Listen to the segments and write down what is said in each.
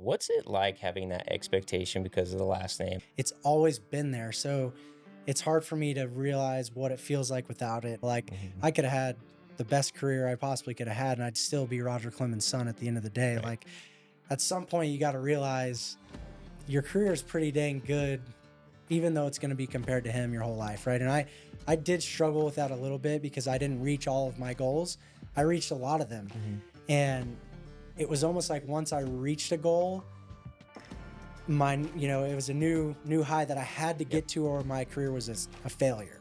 What's it like having that expectation because of the last name? It's always been there. So it's hard for me to realize what it feels like without it. Like I could have had the best career I possibly could have had, and I'd still be Roger Clemens' son at the end of the day. Right. Like at some point, you got to realize your career is pretty dang good, even though it's going to be compared to him your whole life, right? And I did struggle with that a little bit because I didn't reach all of my goals. I reached a lot of them, and it was almost like once I reached a goal, it was a new high that I had to get to, or my career was a failure,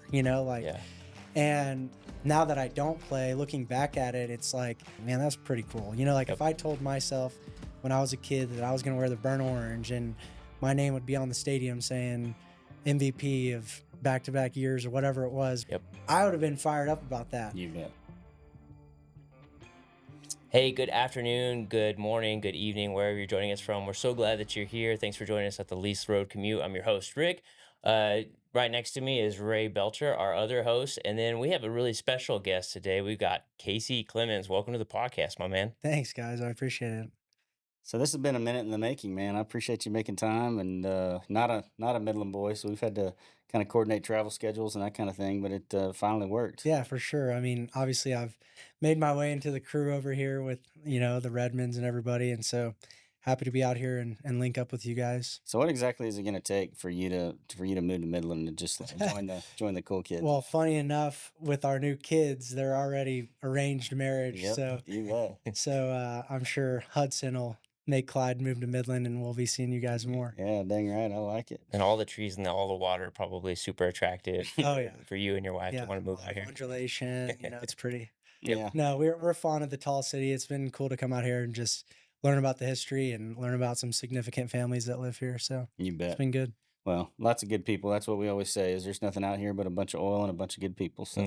and now that I don't play, looking back at it, it's like, man, that's pretty cool. If I told myself when I was a kid that I was going to wear the burnt orange and my name would be on the stadium saying MVP of back-to-back years or whatever it was, I would have been fired up about that. You bet. Hey, good afternoon, good morning, good evening, wherever you're joining us from. We're so glad that you're here. Thanks for joining us at the Lease Road Commute. I'm your host, Rick. Right next to me is Ray Belcher, our other host. And then we have a really special guest today. We've got Kacy Clemens. Welcome to the podcast, my man. Thanks, guys. I appreciate it. So this has been a minute in the making, man. I appreciate you making time, and not a Midland boy, so we've had to kind of coordinate travel schedules and that kind of thing, but it finally worked. Yeah, for sure. I mean, obviously I've made my way into the crew over here with, the Redmonds and everybody. And so happy to be out here and link up with you guys. So what exactly is it going to take for you to move to Midland and just join the cool kids? Well, funny enough, with our new kids, they're already arranged marriage. Yep, So you bet. so I'm sure Hudson will make Clyde move to Midland, and we'll be seeing you guys more. Yeah, dang right. I like it. And all the trees and all the water are probably super attractive. Oh, yeah. For you and your wife to want to move out here. Undulation, it's pretty. Yeah. No, we're fond of the tall city. It's been cool to come out here and just learn about the history and learn about some significant families that live here. So You bet. it's been good. Well, lots of good people. That's what we always say, is there's nothing out here but a bunch of oil and a bunch of good people. So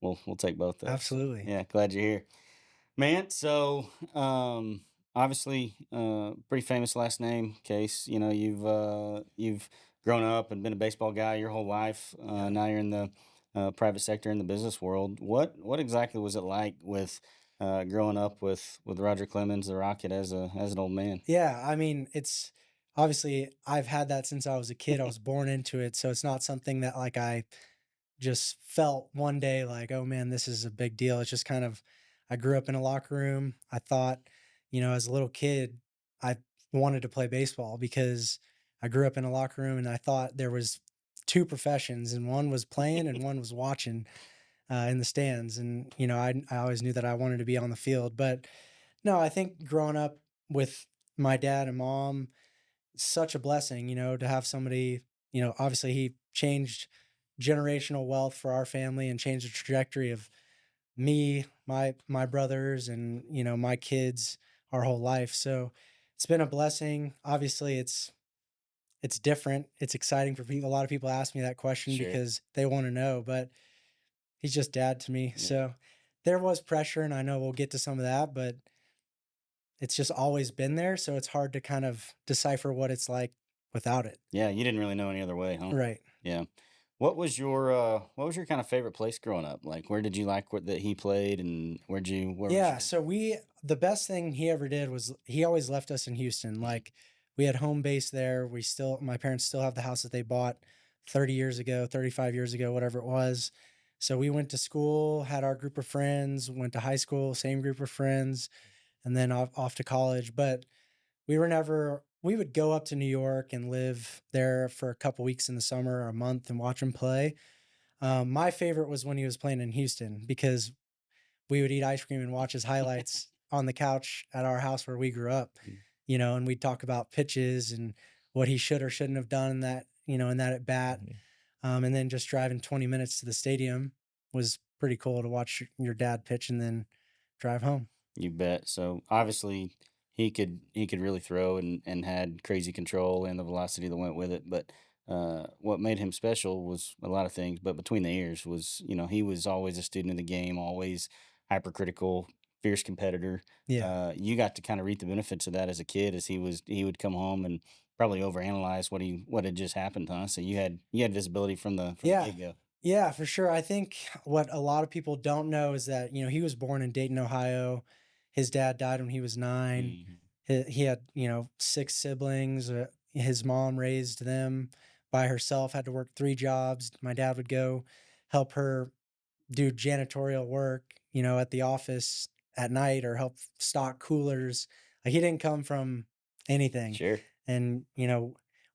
we'll take both those. Absolutely. Yeah, glad you're here. Man, so obviously pretty famous last name, Case. You've grown up and been a baseball guy your whole life. Now you're in the private sector, in the business world. What exactly was it like with growing up with Roger Clemens, the Rocket, as an old man? Yeah, I mean, it's obviously I've had that since I was a kid. I was born into it, so it's not something that like I just felt one day like, oh man, this is a big deal. It's just kind of, I grew up in a locker room. I thought, as a little kid, I wanted to play baseball because I grew up in a locker room and I thought there was two professions, and one was playing and one was watching in the stands. And, I always knew that I wanted to be on the field. But no, I think growing up with my dad and mom, such a blessing, to have somebody, obviously he changed generational wealth for our family and changed the trajectory of me, my brothers, and, my kids our whole life. So it's been a blessing. Obviously it's different. It's exciting for people. A lot of people ask me that question Sure. because they want to know, but he's just dad to me. Yeah. So there was pressure, and I know we'll get to some of that, but it's just always been there. So it's hard to kind of decipher what it's like without it. Yeah, you didn't really know any other way, huh? Right. Yeah. What was your kind of favorite place growing up? Like, where did you like that he played, and where Yeah. So the best thing he ever did was he always left us in Houston. Like we had home base there. My parents still have the house that they bought 30 years ago, 35 years ago, whatever it was. So we went to school, had our group of friends, went to high school, same group of friends, and then off to college. But we would go up to New York and live there for a couple weeks in the summer or a month and watch him play. My favorite was when he was playing in Houston because we would eat ice cream and watch his highlights on the couch at our house where we grew up, and we'd talk about pitches and what he should or shouldn't have done in that, in that at bat. And then just driving 20 minutes to the stadium was pretty cool to watch your dad pitch and then drive home. You bet. So obviously he could really throw and had crazy control and the velocity that went with it. But what made him special was a lot of things. But between the ears was, he was always a student of the game, always hypercritical, fierce competitor. Yeah. You got to kind of reap the benefits of that as a kid, as he would come home and probably overanalyze what had just happened, huh? So you had visibility from the get-go. Yeah, for sure. I think what a lot of people don't know is that, he was born in Dayton, Ohio. His dad died when he was 9. He had, 6 siblings. His mom raised them by herself, had to work 3 jobs. My dad would go help her do janitorial work, at the office at night or help stock coolers. Like he didn't come from anything. Sure. And,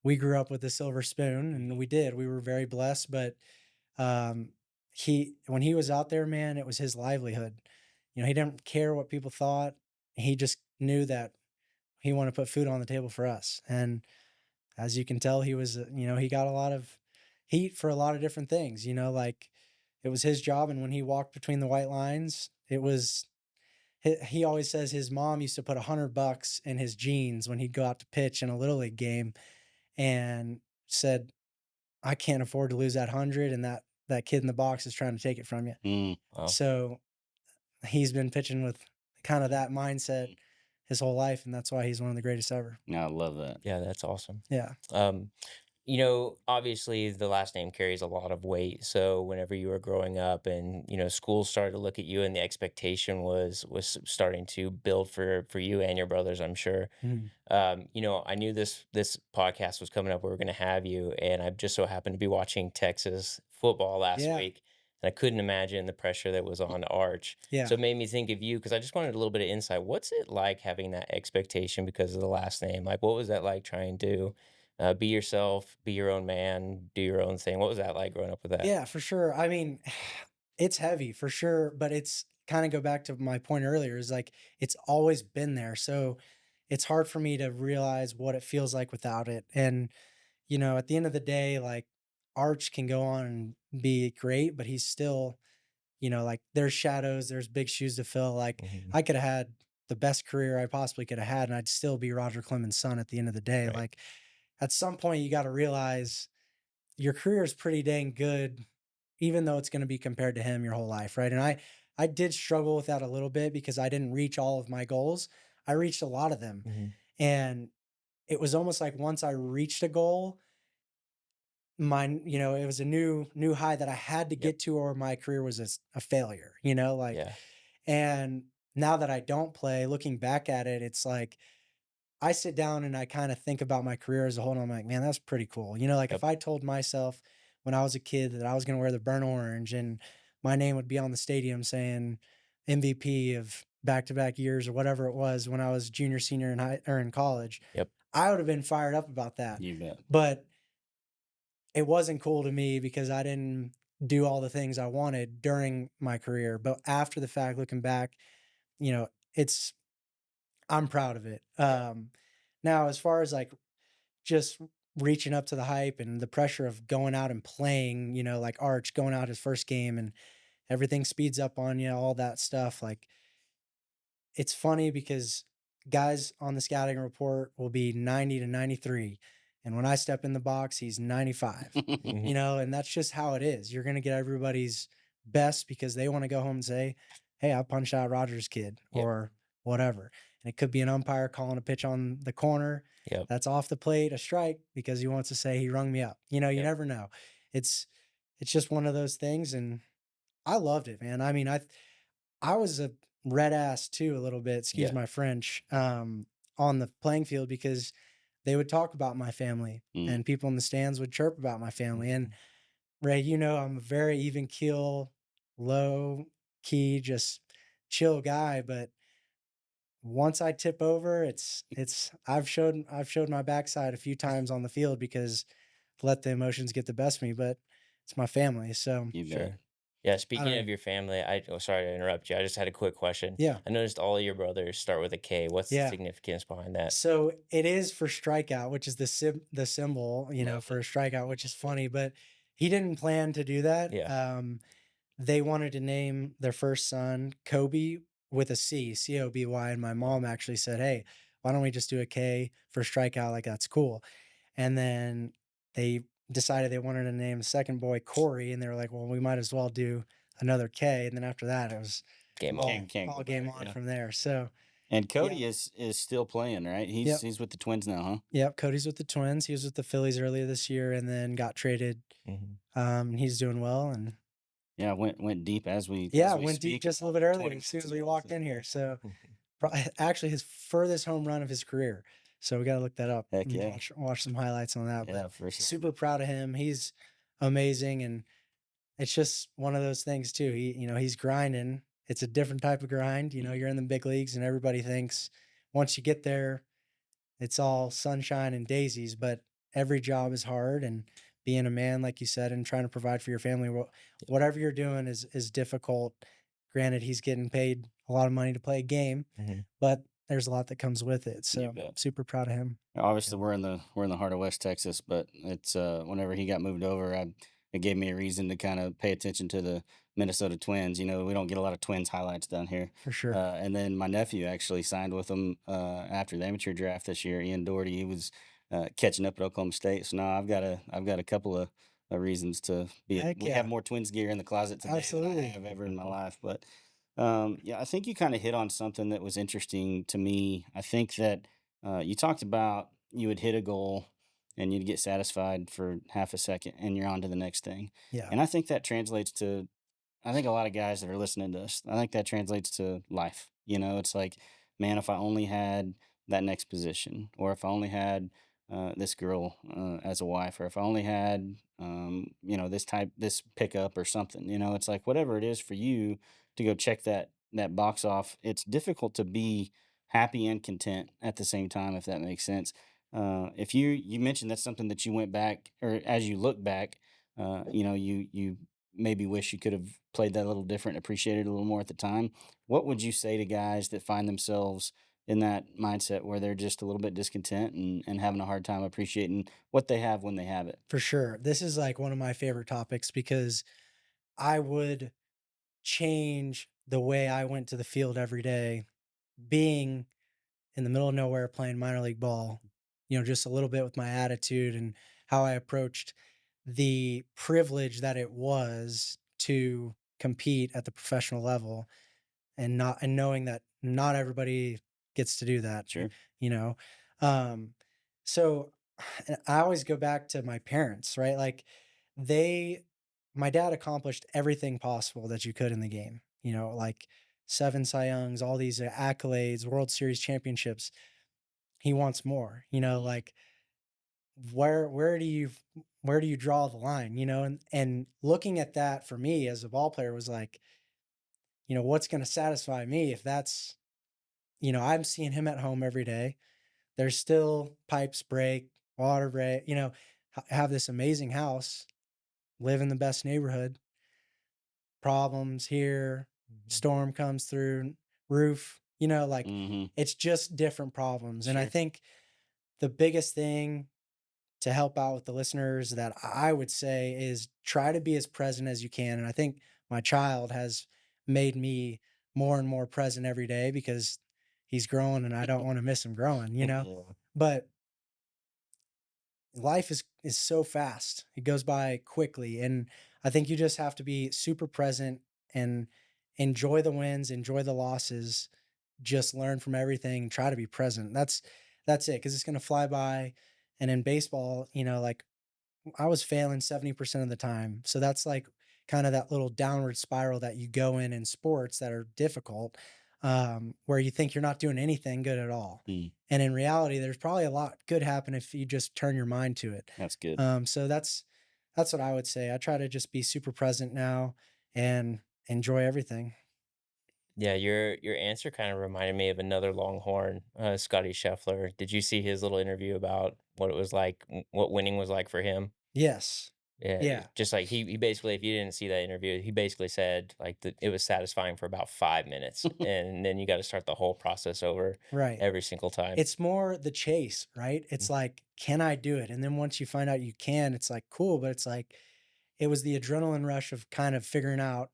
we grew up with a silver spoon and we did. We were very blessed, but um when he was out there, man, it was his livelihood. He didn't care what people thought. He just knew that he wanted to put food on the table for us. And as you can tell, he was, he got a lot of heat for a lot of different things, like it was his job. And when he walked between the white lines, it was, he always says his mom used to put $100 in his jeans when he'd go out to pitch in a little league game and said, I can't afford to lose that 100. And that kid in the box is trying to take it from you. Mm. Wow. So he's been pitching with kind of that mindset his whole life. And that's why he's one of the greatest ever. I love that. Yeah, that's awesome. Yeah. Obviously the last name carries a lot of weight. So whenever you were growing up and, school started to look at you and the expectation was starting to build for you and your brothers, I'm sure. Mhm. I knew this podcast was coming up. We were going to have you, and I just so happened to be watching Texas football last Yeah. week, and I couldn't imagine the pressure that was on Arch. Yeah. So it made me think of you because I just wanted a little bit of insight. What's it like having that expectation because of the last name? Like, what was that like trying to be yourself, be your own man, do your own thing? What was that like growing up with that? Yeah, for sure. I mean, it's heavy for sure, but it's kind of go back to my point earlier is like it's always been there. So it's hard for me to realize what it feels like without it. And, at the end of the day, like Arch can go on and be great, but he's still, like there's shadows, there's big shoes to fill. Like Mhm. I could have had the best career I possibly could have had, and I'd still be Roger Clemens' son at the end of the day. Right. Like at some point, you got to realize your career is pretty dang good, even though it's going to be compared to him your whole life, right? And I did struggle with that a little bit because I didn't reach all of my goals. I reached a lot of them, Mhm. and it was almost like once I reached a goal, it was a new high that I had to Yep. get to, or my career was a failure. Like, Yeah. and now that I don't play, looking back at it, it's like I sit down and I kind of think about my career as a whole, and I'm like, man, that's pretty cool. Like Yep. if I told myself when I was a kid that I was going to wear the burnt orange and my name would be on the stadium saying MVP of back-to-back years or whatever it was when I was junior, senior in high or in college, Yep. I would have been fired up about that. You bet. But it wasn't cool to me because I didn't do all the things I wanted during my career. But after the fact, looking back, it's I'm proud of it. Now as far as like just reaching up to the hype and the pressure of going out and playing, like Arch going out his first game and everything speeds up on you, all that stuff. Like it's funny because guys on the scouting report will be 90 to 93. And when I step in the box, he's 95, Mhm. and that's just how it is. You're going to get everybody's best because they want to go home and say, hey, I punched out Rogers' kid Yep. or whatever. And it could be an umpire calling a pitch on the corner Yep. that's off the plate, a strike, because he wants to say he rung me up. You Yep. never know. It's it's just one of those things, and I loved it, man. I mean, I was a red ass too a little bit, excuse Yeah. my French, on the playing field because they would talk about my family Mm. and people in the stands would chirp about my family. And Mhm. Ray, I'm a very even keel, low key, just chill guy, but once I tip over, it's I've showed my backside a few times on the field because let the emotions get the best of me, but it's my family. So You bet. Sure. Yeah, I speaking don't of know. your family, sorry to interrupt you. I just had a quick question. Yeah. I noticed all of your brothers start with a K. What's the Yeah. significance behind that? So it is for strikeout, which is the symbol, Love for a it. strikeout, which is funny, but he didn't plan to do that. Yeah. They wanted to name their first son Kobe with a C, Coby, and my mom actually said, "Hey, why don't we just do a K for strikeout? Like that's cool." And then they decided they wanted to name the second boy Corey, and they were like, "Well, we might as well do another K." And then after that, it was Game all on. Can't all go game back. on Yeah. from there. So And yeah. Cody is still playing, right? Yep. He's with the Twins now, huh? Yep, Cody's with the Twins. He was with the Phillies earlier this year and then got traded. Mhm. He's doing well, and Yeah, went deep as we yeah, as we went deep speak. just a little bit earlier as soon as we 26 walked in here. So Actually his furthest home run of his career. So we got to look that up Heck and yeah. watch some highlights on that. But Yeah, for sure. super proud of him. He's amazing, and it's just one of those things too. He's grinding. It's a different type of grind. You're in the big leagues, and everybody thinks once you get there, it's all sunshine and daisies. But every job is hard, and being a man, like you said, and trying to provide for your family, whatever you're doing is difficult. Granted, he's getting paid a lot of money to play a game, Mhm. but there's a lot that comes with it. You So bet. super proud of him. Obviously, we're in the heart of West Texas, but it's whenever he got moved over, it gave me a reason to kind of pay attention to the Minnesota Twins. We don't get a lot of Twins highlights down here. For sure. And then my nephew actually signed with them after the amateur draft this year. Ian Doherty, he was catching up at Oklahoma State. So now I've got a couple of reasons to be. Heck We have yeah. more Twins gear in the closet today than I Absolutely. have ever in my life. But yeah, I think you kind of hit on something that was interesting to me. I think that you talked about you would hit a goal and you'd get satisfied for half a second and you're on to the next thing. Yeah. And I think that translates to, I think a lot of guys that are listening to us, I think that translates to life. It's like, man, if I only had that next position, or if I only had this girl as a wife, or if I only had, this pickup or something, it's like whatever it is for you to go check that box off. It's difficult to be happy and content at the same time, if that makes sense. If you mentioned that's something that you went back, or as you look back, you maybe wish you could have played that a little different, appreciated it a little more at the time. What would you say to guys that find themselves in that mindset where they're just a little bit discontent and having a hard time appreciating what they have when they have it? For sure. This is like one of my favorite topics because I would change the way I went to the field every day, being in the middle of nowhere playing minor league ball, just a little bit with my attitude and how I approached the privilege that it was to compete at the professional level, and knowing that not everybody gets to do that, Sure. you know. Um so and I always go back to my parents, right? Like they my dad accomplished everything possible that you could in the game, like 7 Cy Youngs, all these accolades, World Series championships. He wants more, like where do you draw the line, and looking at that for me as a ball player was like, what's going to satisfy me if that's, I'm seeing him at home every day. There's still pipes break, water break, have this amazing house, live in the best neighborhood, problems here, Mhm. storm comes through, roof, like Mm-hmm. it's just different problems. And I Sure. think the biggest thing to help out with the listeners that I would say is try to be as present as you can. And I think my child has made me more and more present every day because he's growing and I don't want to miss him growing, Yeah. But life is so fast. It goes by quickly, and I think you just have to be super present and enjoy the wins, enjoy the losses, just learn from everything, try to be present. That's it, cuz it's going to fly by. And in baseball, like I was failing 70% of the time. So that's like kind of that little downward spiral that you go in sports that are difficult, where you think you're not doing anything good at all. Mm, And in reality, there's probably a lot good happen if you just turn your mind to it. that's good. So that's what I would say. I try to just be super present now and enjoy everything. Yeah, your answer kind of reminded me of another Longhorn, Scotty Scheffler. Did you see his little interview about what it was like, what winning was like for him? Yes. Yeah, Yeah. just like he basically, if you didn't see that interview, he basically said like that it was satisfying for about 5 minutes, and then you got to start the whole process over Right. every single time. It's more the chase, right? It's like, can I do it? And then once you find out you can, it's like cool, but it's like it was the adrenaline rush of kind of figuring out,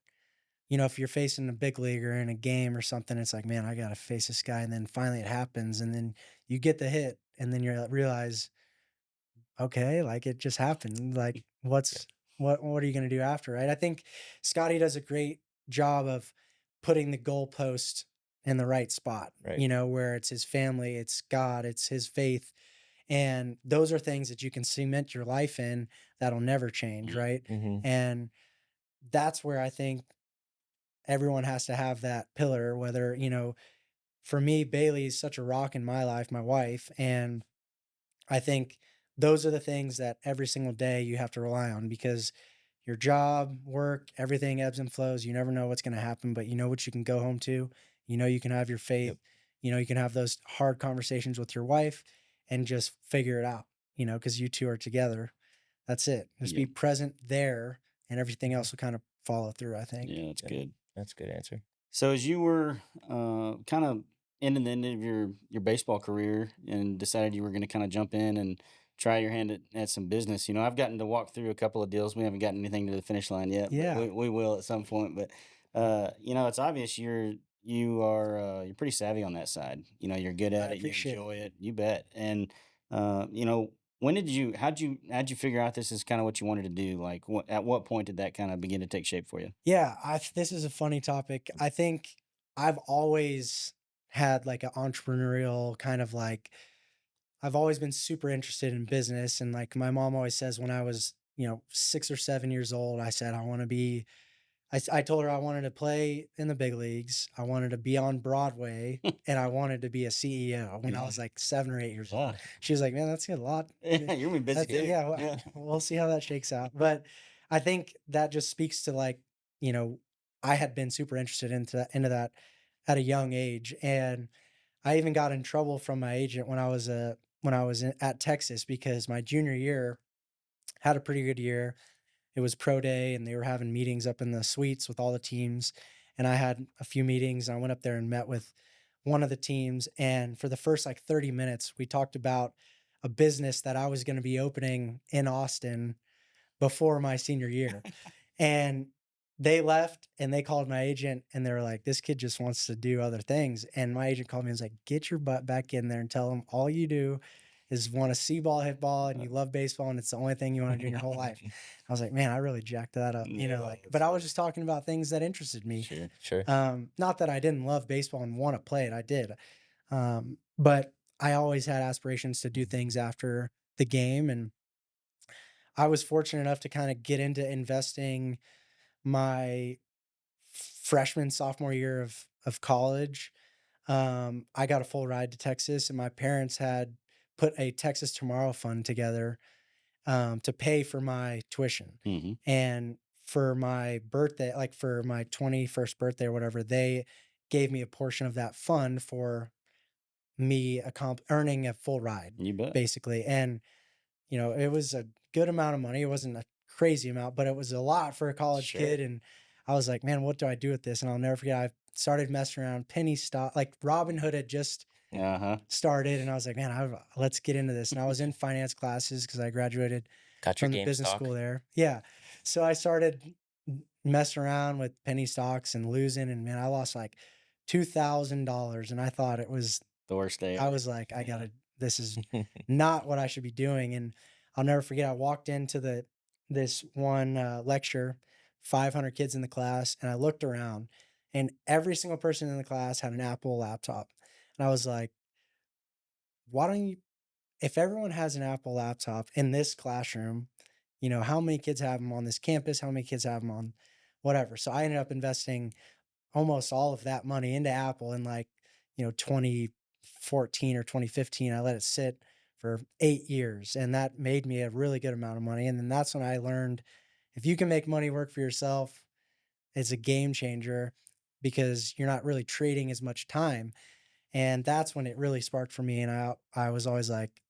if you're facing a big league or in a game or something, it's like, man, I got to face this guy. And then finally it happens. And then you get the hit. And then you realize, okay, like it just happened. Like, Yeah, what are you going to do after? Right. I think Scotty does a great job of putting the goalpost in the right spot, right. where it's his family, it's God, it's his faith. And those are things that you can cement your life in that'll never change. Right. Hmm. And that's where I think everyone has to have that pillar, whether, for me, Bailey is such a rock in my life, my wife, and I think those are the things that every single day you have to rely on because your job, work, everything ebbs and flows. You never know what's going to happen, but you know what you can go home to. You know, you can have your faith. Yep. You know, you can have those hard conversations with your wife and just figure it out, because you two are together. That's it. Just Yeah. be present there and everything Mhm. else will kind of follow through, I think. Yeah, that's Yeah, good. that's a good answer. So as you were kind of ending the end of your baseball career and decided you were going to kind of jump in and try your hand at some business, I've gotten to walk through a couple of deals. We haven't gotten anything to the finish line yet, but Yeah, we will at some point. But it's obvious you're pretty savvy on that side. You're good I at it. You appreciate it. enjoy it. You bet. And uh, you know. How'd you figure out this is kind of what you wanted to do? Like, at what point did that kind of begin to take shape for you? Yeah, this is a funny topic. I think I've always had like an entrepreneurial kind of like I've always been super interested in business and like my mom always says when I was, 6 or 7 years old, I said I want to be I told her I wanted to play in the big leagues. I wanted to be on Broadway and I wanted to be a CEO when I Yeah. was like 7 or 8 years old. Yeah. She was like, "Man, that's a lot." Yeah, you're gonna be busy That's too. yeah, Yeah. we'll see how that shakes out. But I think that just speaks to like, you know, I had been super interested into that at a young age, and I even got in trouble from my agent when I was at Texas because my junior year had a pretty good year. It was pro day, and they were having meetings up in the suites with all the teams, and I had a few meetings. And I went up there and met with one of the teams, and for the first like 30 minutes, we talked about a business that I was going to be opening in Austin before my senior year. And they left and they called my agent and they were like, this kid just wants to do other things. And my agent called me and was like, get your butt back in there and tell him all you do is want to see ball, hit ball, and you love baseball, and it's the only thing you want to do in your whole life. I was like, man, I really jacked that up, Yeah, like, that's but I was funny. just talking about things that interested me. Sure. Sure. Not that I didn't love baseball and want to play it, I did. But I always had aspirations to do things after the game. And I was fortunate enough to kind of get into investing my freshman, sophomore year of college. I got a full ride to Texas, and my parents had put a Texas Tomorrow Fund together to pay for my tuition. Hmm. And for my birthday, like for my 21st birthday or whatever, they gave me a portion of that fund for me earning a full ride, You bet. basically. And it was a good amount of money. It wasn't a crazy amount, but it was a lot for a college Sure. kid. And I was like, man, what do I do with this? And I'll never forget. I started messing around penny stock, like Robin Hood had just Uh huh. started, and I was like, man, let's get into this. And I was in finance classes because I graduated Got your from the game business stock. school there. Yeah, so I started messing around with penny stocks and losing, and man, I lost like $2,000, and I thought it was The worst day I ever. was like, I Yeah. gotta, this is not what I should be doing. And I'll never forget, I walked into this one lecture, 500 kids in the class, and I looked around and every single person in the class had an Apple laptop. And I was like, why don't you, if everyone has an Apple laptop in this classroom, how many kids have them on this campus? How many kids have them on whatever? So I ended up investing almost all of that money into Apple in like, 2014 or 2015. I let it sit for 8 years and that made me a really good amount of money. And then that's when I learned if you can make money work for yourself, it's a game changer because you're not really trading as much time. And that's when it really sparked for me. And I was always like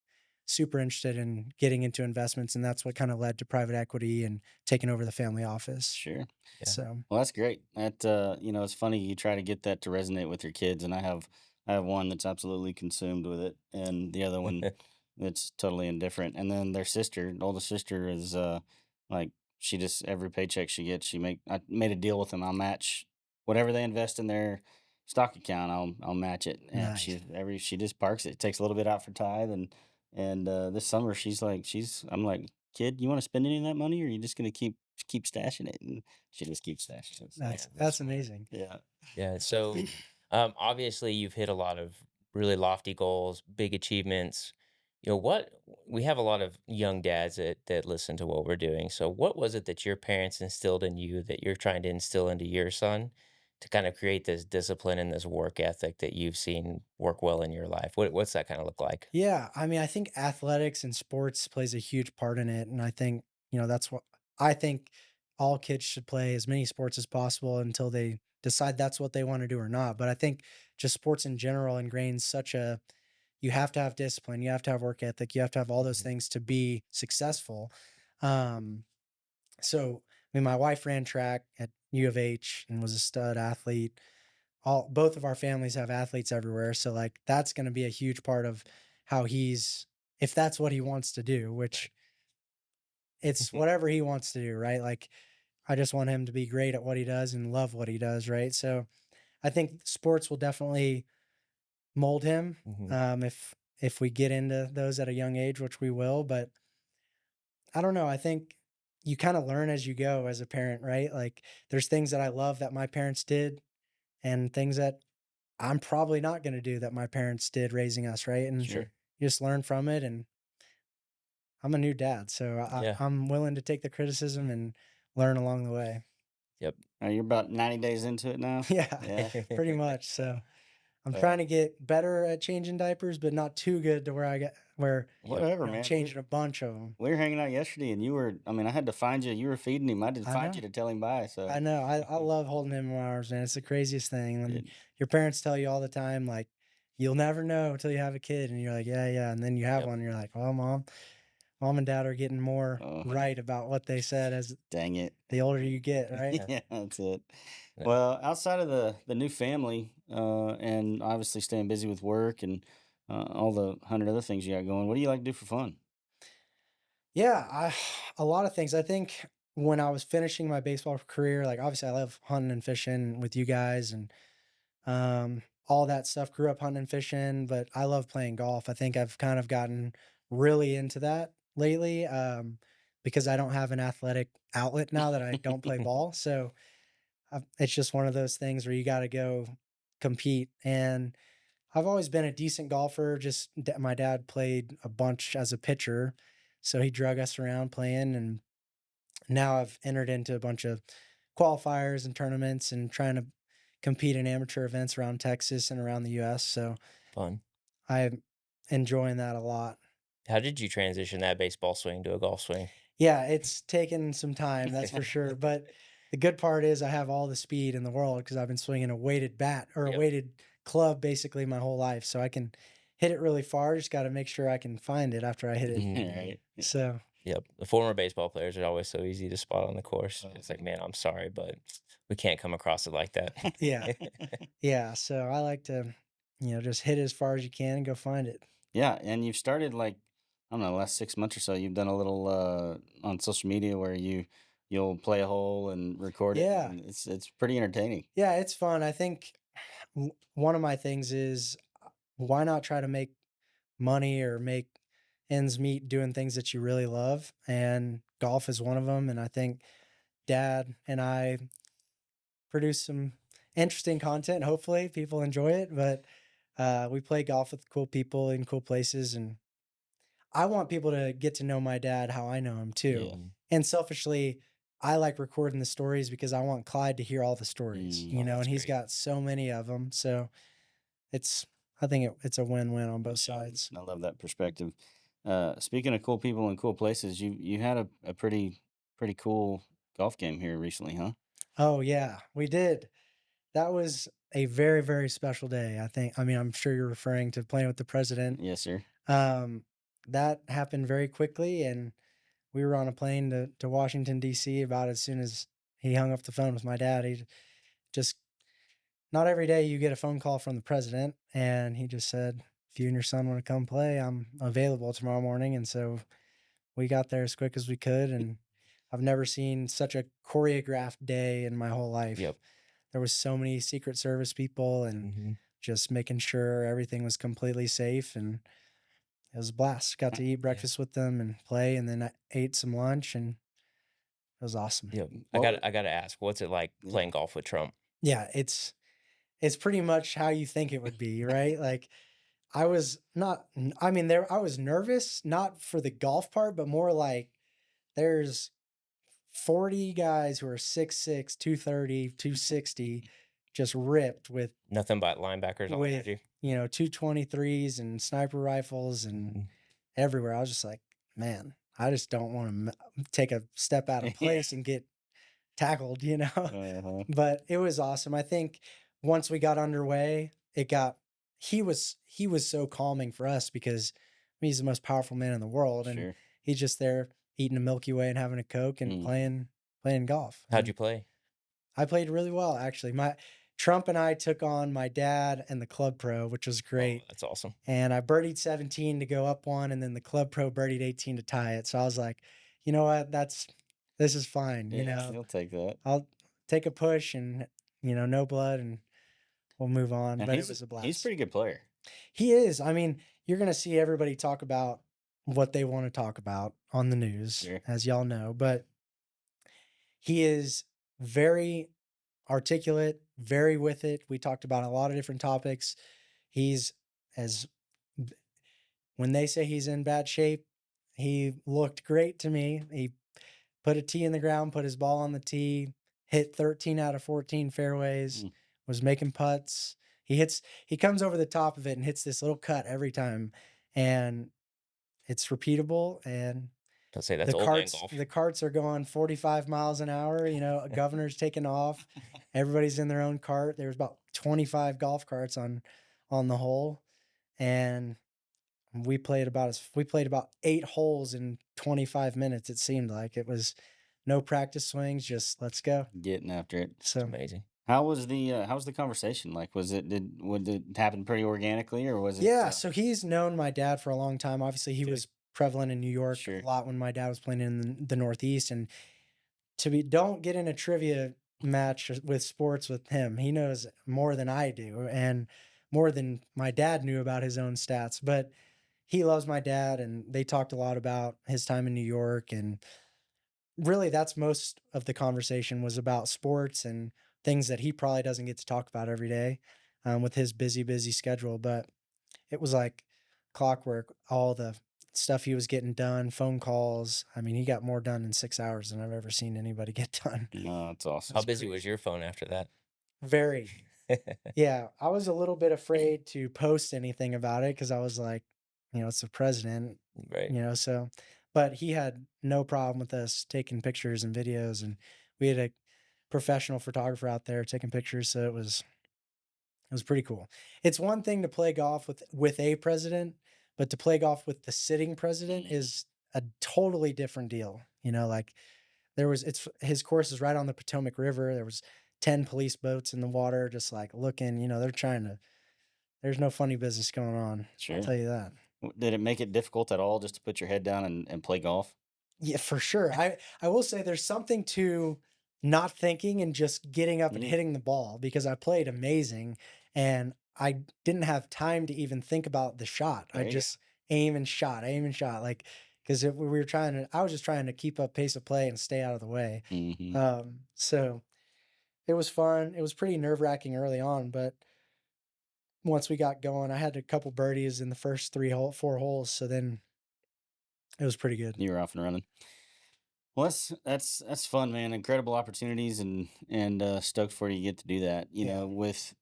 super interested in getting into investments. And that's what kind of led to private equity and taking over the family office. Sure. Yeah. So Well, that's great. It's funny you try to get that to resonate with your kids, and I have one that's absolutely consumed with it, and the other one that's totally indifferent. And then their sister, the oldest sister, is like she just every paycheck she gets, I made a deal with them. I'll match whatever they invest in their stock account. I'll match it, and nice. she just parks it, takes a little bit out for tithe, and this summer I'm like, kid, you want to spend any of that money, or are you just gonna keep stashing it? And she just keeps stashing it. So That's amazing. yeah. Yeah. So, obviously, you've hit a lot of really lofty goals, big achievements. What we have a lot of young dads that listen to what we're doing. So, what was it that your parents instilled in you that you're trying to instill into your son to kind of create this discipline and this work ethic that you've seen work well in your life? What's that kind of look like? Yeah, I mean, I think athletics and sports plays a huge part in it, and I think, that's what I think all kids should play as many sports as possible until they decide that's what they want to do or not. But I think just sports in general ingrains such a you have to have discipline, you have to have work ethic, you have to have all those Mhm. things to be successful. Um, so I mean, my wife ran track at U of H and was a stud athlete. All both of our families have athletes everywhere, so like that's going to be a huge part of how he's if that's what he wants to do, which it's whatever he wants to do, right? Like I just want him to be great at what he does and love what he does, right? So I think sports will definitely mold him Mhm. if we get into those at a young age, which we will. But I don't know. I think you kind of learn as you go as a parent, right? Like there's things that I love that my parents did, and things that I'm probably not going to do that my parents did raising us, right? And Sure. Sure. you just learn from it. And I'm a new dad, so Yeah. I'm willing to take the criticism and learn along the way. Yep. You're about 90 days into it now. Yeah, Yeah. pretty much. So I'm Well, trying to get better at changing diapers, but not too good to where I get where Yep. whatever, I'm man. changing a bunch of them. We were hanging out yesterday, and you were. I mean, I had to find you. You were feeding him. I had to I find know. you to tell him bye. So, I know. I love holding him in my arms, man. It's the craziest thing. And it, your parents tell you all the time, like, you'll never know until you have a kid. And you're like, yeah, yeah. And then you have Yep. one, and you're like, well, mom and dad are getting more oh, right about what they said as dang it. the older you get, right? Yeah. Yeah, that's it. Yeah. Well, outside of the new family, and obviously staying busy with work and all the hundred other things you got going, what do you like to do for fun? Yeah, a lot of things. I think when I was finishing my baseball career, like obviously I love hunting and fishing with you guys and all that stuff. Grew up hunting and fishing, but I love playing golf. I think I've kind of gotten really into that lately because I don't have an athletic outlet now that I don't play ball. So it's just one of those things where you got to go compete. And I've always been a decent golfer. Just my dad played a bunch as a pitcher, so he drug us around playing. And now I've entered into a bunch of qualifiers and tournaments and trying to compete in amateur events around Texas and around the U.S. So Fun. I'm enjoying that a lot. How did you transition that baseball swing to a golf swing? Yeah, it's taken some time, that's for sure. But the good part is I have all the speed in the world because I've been swinging a weighted bat or a Yep. weighted club basically my whole life. So I can hit it really far. Just got to make sure I can find it after I hit it. Mhm. Right. So Yep. The former baseball players are always so easy to spot on the course. Oh, It's like, man, I'm sorry, but we can't come across it like that. yeah, yeah. So I like to, just hit it as far as you can and go find it. Yeah, and you've started like I don't know, the last 6 months or so. You've done a little on social media where you'll play a hole and record it, Yeah, and it's pretty entertaining. yeah. It's fun. I think one of my things is why not try to make money or make ends meet doing things that you really love, and golf is one of them. And I think dad and I produce some interesting content. Hopefully people enjoy it, but we play golf with cool people in cool places, and I want people to get to know my dad how I know him too. Yeah. Mhm. And selfishly, I like recording the stories because I want Clyde to hear all the stories, Mm. Oh, and that's he's great. got so many of them. So it's I think it's a win-win on both sides. I love that perspective. Speaking of cool people and cool places, you had a pretty cool golf game here recently, huh? Oh yeah, we did. That was a very, very special day. I mean, I'm sure you're referring to playing with the president. Yes, sir. Um, that happened very quickly, and we were on a plane to Washington, D.C. about as soon as he hung up the phone with my dad. He just, not every day you get a phone call from the president, and he just said, if you and your son want to come play, I'm available tomorrow morning. And so we got there as quick as we could, and I've never seen such a choreographed day in my whole life. Yep. There was so many Secret Service people and Hmm. just making sure everything was completely safe, and it was a blast. Got to eat Yeah. breakfast with them and play, and then I ate some lunch, and it was awesome. Yep. What? I gotta ask, what's it like Yeah. playing golf with Trump? Yeah, it's pretty much how you think it would be, right? Like I was not I mean there I was nervous, not for the golf part, but more like there's 40 guys who are 6'6", 230, 260, just ripped Nothing but linebackers all around with you. 223s and sniper rifles and Mhm. everywhere. I was just like, man, I just don't want to take a step out of Yeah. place and get tackled. Uh-huh. But it was awesome. I think once we got underway, he was so calming for us because he's the most powerful man in the world, and Sure. he's just there eating a Milky Way and having a Coke and Mm. playing golf. How'd And you play? I played really well, actually. My Trump and I took on my dad and the club pro, which was Oh, great. that's awesome. And I birdied 17 to go up one, and then the club pro birdied 18 to tie it. So I was like, you know what? This is fine. Yeah, he'll take that. I'll take a push and no blood, and we'll move on. And But it he's was a he's a blast. pretty good player. He is. I mean, you're gonna see everybody talk about what they want to talk about on the news, Sure. as y'all know, but he is very articulate, very with it. We talked about a lot of different topics. He's as when they say he's in bad shape, he looked great to me. He put a tee in the ground, put his ball on the tee, hit 13 out of 14 fairways, Mm. was making putts. He comes over the top of it and hits this little cut every time. And it's repeatable. And I'll say that's the old man carts, golf. the carts are going 45 miles an hour. A governor's taking off. Everybody's in their own cart. There was about 25 golf carts on the hole. And we played about 8 holes in 25 minutes. It seemed like it was no practice swings, just let's go. Getting after it. It's So amazing. How was the conversation like? Would it happen pretty organically, or was it? yeah, so he's known my dad for a long time. Obviously, he Okay. was prevalent in New York Sure. a lot when my dad was playing in the Northeast. And don't get in a trivia match with sports with him. He knows more than I do, and more than my dad knew about his own stats. But he loves my dad, and they talked a lot about his time in New York. And really, that's most of the conversation was about sports and things that he probably doesn't get to talk about every day, with his busy schedule. But it was like clockwork, all the stuff he was getting done, phone calls. I mean, he got more done in 6 hours than I've ever seen anybody get done. No, that's awesome. How It's busy was crazy. your phone after that? Very. Yeah, I was a little bit afraid to post anything about it because I was like, it's the president, Right. so, but he had no problem with us taking pictures and videos, and we had a professional photographer out there taking pictures, so it was pretty cool. It's one thing to play golf with a president, but to play golf with the sitting president is a totally different deal. Like it's his course is right on the Potomac River. There was 10 police boats in the water, just like looking. They're trying to. There's no funny business going on. I'll Sure. tell you that. Did it make it difficult at all just to put your head down and play golf? Yeah, for sure. I will say there's something to not thinking and just getting up and Mm. hitting the ball because I played amazing and I didn't have time to even think about the shot. I There you go. just aim and shot, like because we were trying to. I was just trying to keep up pace of play and stay out of the way. Mhm. So it was fun. It was pretty nerve wracking early on, but once we got going, I had a couple birdies in the first 4 holes. So then it was pretty good. You were off and running. Well, that's fun, man. Incredible opportunities, and stoked for you to get to do that. Yeah. With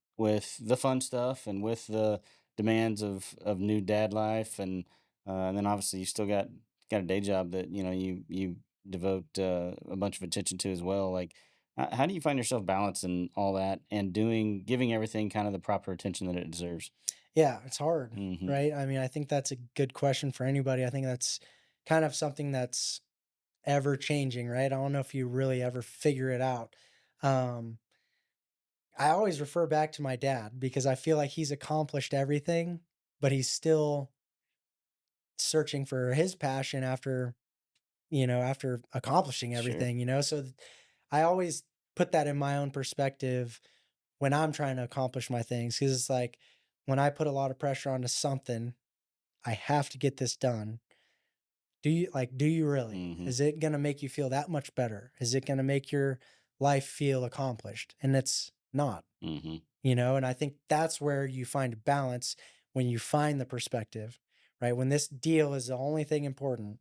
the fun stuff and with the demands of new dad life, and then obviously you still got a day job that you devote a bunch of attention to as well. Like, how do you find yourself balancing all that and giving everything kind of the proper attention that it deserves? Yeah, it's hard, Hmm. right? I mean, I think that's a good question for anybody. I think that's kind of something that's ever changing, right? I don't know if you really ever figure it out. Um, I always refer back to my dad because I feel like he's accomplished everything, but he's still searching for his passion after accomplishing Sure. everything. So I always put that in my own perspective when I'm trying to accomplish my things because it's like when I put a lot of pressure onto something, I have to get this done. Do you really? Hmm. Is it going to make you feel that much better? Is it going to make your life feel accomplished? And it's not, Hmm. and I think that's where you find a balance when you find the perspective, right? When this deal is the only thing important,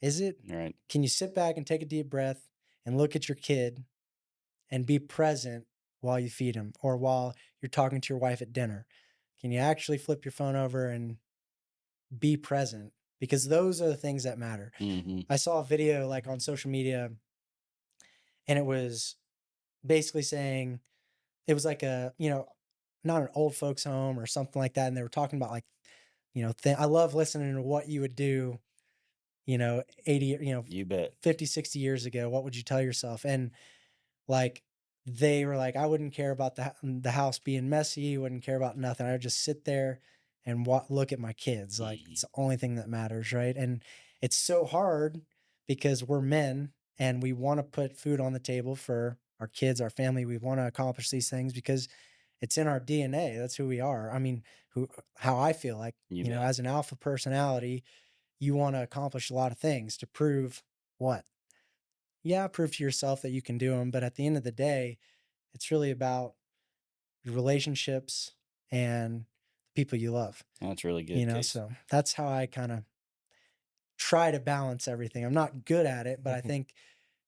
is it? Right. Can you sit back and take a deep breath and look at your kid and be present while you feed them or while you're talking to your wife at dinner? Can you actually flip your phone over and be present? Because those are the things that matter. Hmm. I saw a video like on social media, and it was basically saying it was like a, not an old folks home or something like that. And they were talking about like, I love listening to what you would do, 80, You bet. 50, 60 years ago. What would you tell yourself? And like they were like, I wouldn't care about the house being messy, wouldn't care about nothing. I would just sit there and look at my kids. Like Mhm. it's the only thing that matters, right? And it's so hard because we're men and we want to put food on the table for our kids, our family. We want to accomplish these things because it's in our DNA. That's who we are. I mean, how I feel like, You bet. as an alpha personality, you want to accomplish a lot of things to prove what? Yeah, prove to yourself that you can do them. But at the end of the day, it's really about your relationships and people you love, That's really good, Case. so that's how I kind of try to balance everything. I'm not good at it, but I Mhm. think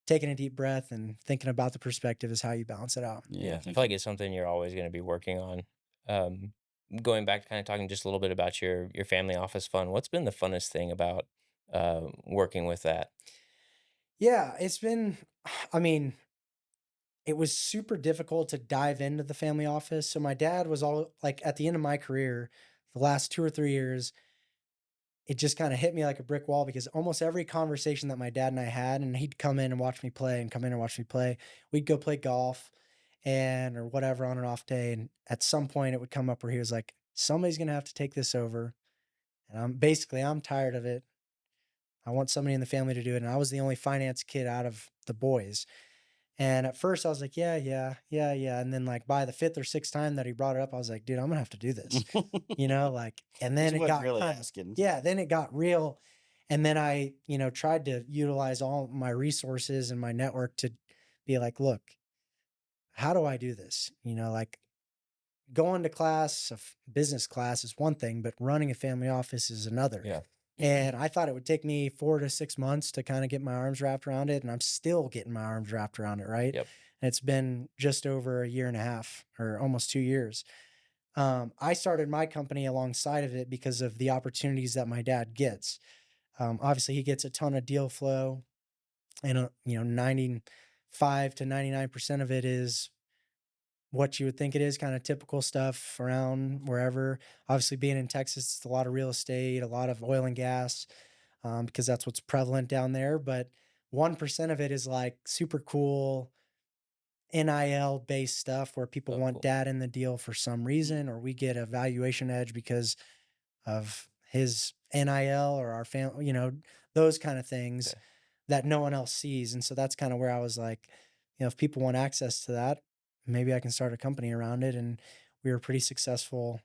taking a deep breath and thinking about the perspective is how you balance it out. Yeah, Yeah, I I think feel like it's something you're always going to be working on. Um, Going back to kind of talking just a little bit about your family office fund. What's been the funnest thing about working with that? Yeah, it's been, I mean, it was super difficult to dive into the family office. So my dad was all like at the end of my career, the last 2 or 3 years, it just kind of hit me like a brick wall because almost every conversation that my dad and I had, and he'd come in and watch me play and come in and watch me play, we'd go play golf and or whatever on an off day. And at some point it would come up where he was like, somebody's gonna have to take this over. And I'm tired of it. I want somebody in the family to do it. And I was the only finance kid out of the boys. And at first I was like, yeah, yeah, yeah, yeah. And then like by the fifth or sixth time that he brought it up, I was like, dude, I'm gonna have to do this. Like, and then you it wasn't got really kind of, asking. yeah, then it got real. And then I, tried to utilize all my resources and my network to be like, look, how do I do this? Like going to class, business class is one thing, but running a family office is another. Yeah. And I thought it would take me 4 to 6 months to kind of get my arms wrapped around it. And I'm still getting my arms wrapped around it. Right. Yep. And it's been just over a year and a half or almost 2 years. I started my company alongside of it because of the opportunities that my dad gets. Obviously, he gets a ton of deal flow, and 95 to 99% of it is what you would think it is, kind of typical stuff around wherever. Obviously, being in Texas, it's a lot of real estate, a lot of oil and gas, because that's what's prevalent down there. But 1% of it is like super cool NIL based stuff where people Oh, want cool. dad in the deal for some reason, or we get a valuation edge because of his NIL or our family, those kind of things Okay. that no one else sees. And so that's kind of where I was like, if people want access to that, maybe I can start a company around it. And we were pretty successful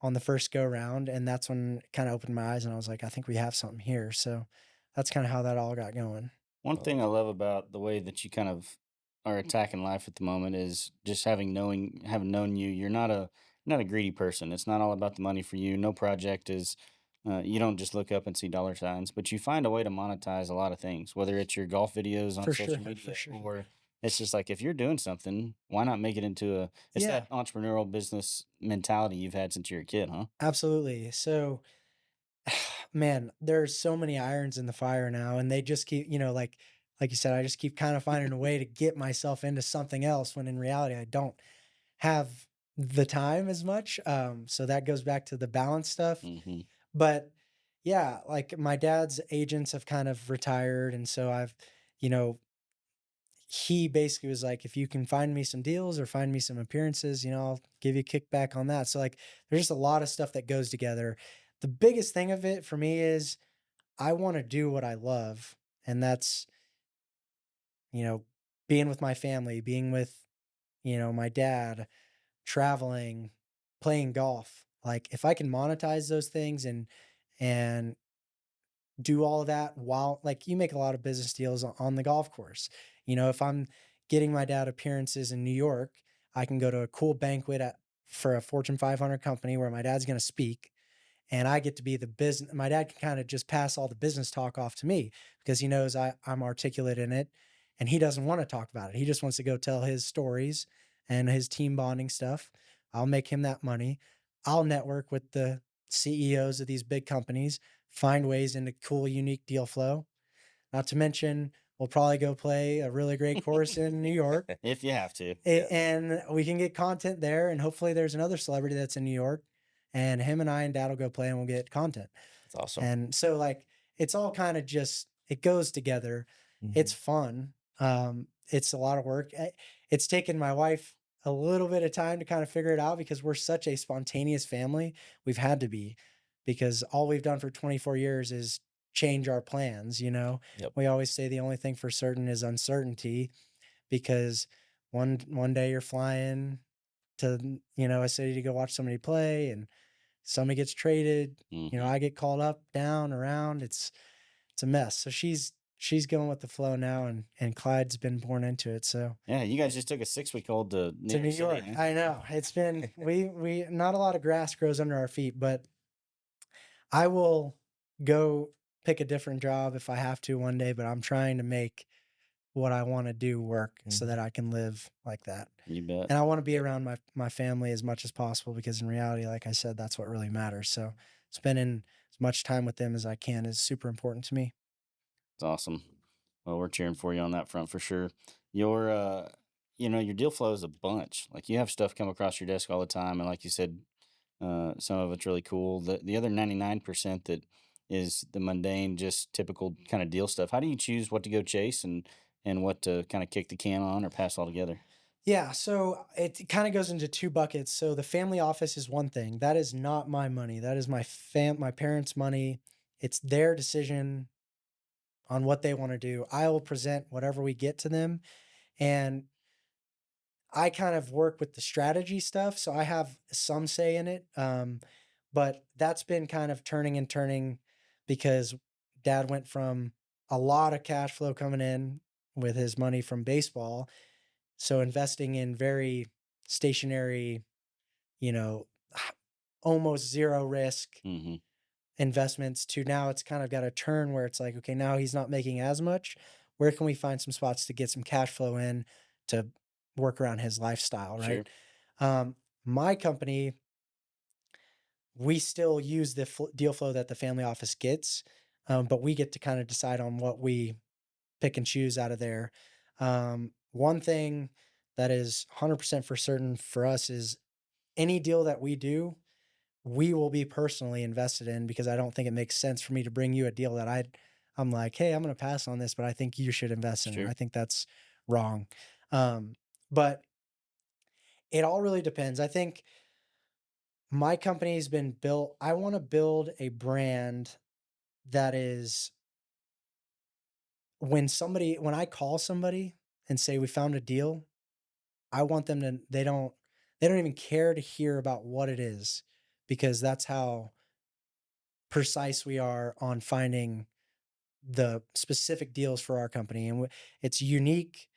on the first go round. And that's when it kind of opened my eyes and I was like, I think we have something here. So that's kind of how that all got going. One Well, thing I love about the way that you kind of are attacking life at the moment is just having known you. You're not a greedy person. It's not all about the money for you. No project is. You don't just look up and see dollar signs, but you find a way to monetize a lot of things. Whether it's your golf videos on For sure. social For media, sure. or it's just like if you're doing something, why not make it into a? It's Yeah, that entrepreneurial business mentality you've had since you're a kid, huh? absolutely. So, man, there's so many irons in the fire now, and they just keep, like you said, I just keep kind of finding a way to get myself into something else when in reality I don't have the time as much. So that goes back to the balance stuff. Hmm. But yeah, like my dad's agents have kind of retired, and so you know, he basically was like, if you can find me some deals or find me some appearances, I'll give you a kickback on that. So like, there's just a lot of stuff that goes together. The biggest thing of it for me is I want to do what I love. And that's, you know, being with my family, being with, my dad, traveling, playing golf. Like if I can monetize those things and do all of that while like you make a lot of business deals on the golf course. If I'm getting my dad appearances in New York, I can go to a cool banquet for a Fortune 500 company where my dad's going to speak and I get to be the business. My dad can kind of just pass all the business talk off to me because he knows I'm articulate in it and he doesn't want to talk about it. He just wants to go tell his stories and his team bonding stuff. I'll make him that money. I'll network with the CEOs of these big companies, find ways into cool, unique deal flow. Not to mention, we'll probably go play a really great course in New York, If you have to. and we can get content there. And hopefully, there's another celebrity that's in New York, and him and I and Dad will go play, and we'll get content. That's awesome. And so, like, it's all kind of just it goes together. It's fun. It's a lot of work. It's taken my wife a little bit of time to kind of figure it out because we're such a spontaneous family. We've had to be, because all we've done for 24 years is change our plans. Yep. We always say the only thing for certain is uncertainty, because one day you're flying to a city to go watch somebody play, and somebody gets traded. Mhm. I get called up, down, around. It's a mess. So she's going with the flow now, and Clyde's been born into it. So Yeah, you guys just took a 6-week-old to to New City, York, huh? I know it's been we not a lot of grass grows under our feet, but I will go pick a different job if I have to one day. But I'm trying to make what I want to do work so that I can live like that. You bet. And I want to be around my family as much as possible, because in reality, like I said, that's what really matters. So spending as much time with them as I can is super important to me. It's awesome. Well, we're cheering for you on that front for sure. Your your deal flow is a bunch. Like, you have stuff come across your desk all the time, and like you said, some of it's really cool. The other 99% that is the mundane, just typical kind of deal stuff. How do you choose what to go chase and what to kind of kick the can on or pass altogether? Yeah, so it kind of goes into two buckets. So the family office is one thing. That is not my money. That is my parents' money. It's their decision on what they want to do. I will present whatever we get to them, and I kind of work with the strategy stuff, so I have some say in it. But that's been kind of turning and turning, because Dad went from a lot of cash flow coming in with his money from baseball, so investing in very stationary, you know, almost zero risk Hmm. investments, to now it's kind of got a turn where it's like, okay, now he's not making as much. Where can we find some spots to get some cash flow in to work around his lifestyle, Sure. right? My company, we still use the deal flow that the family office gets, but we get to kind of decide on what we pick and choose out of there. One thing that is 100% for certain for us is any deal that we do, we will be personally invested in, because I don't think it makes sense for me to bring you a deal that I'm like, hey, I'm going to pass on this, but I think you should invest in it. Sure. I think that's wrong. But it all really depends. I think my company's been built. I want to build a brand that is, when I call somebody and say we found a deal, I want them to, they don't even care to hear about what it is, because that's how precise we are on finding the specific deals for our company. And it's unique,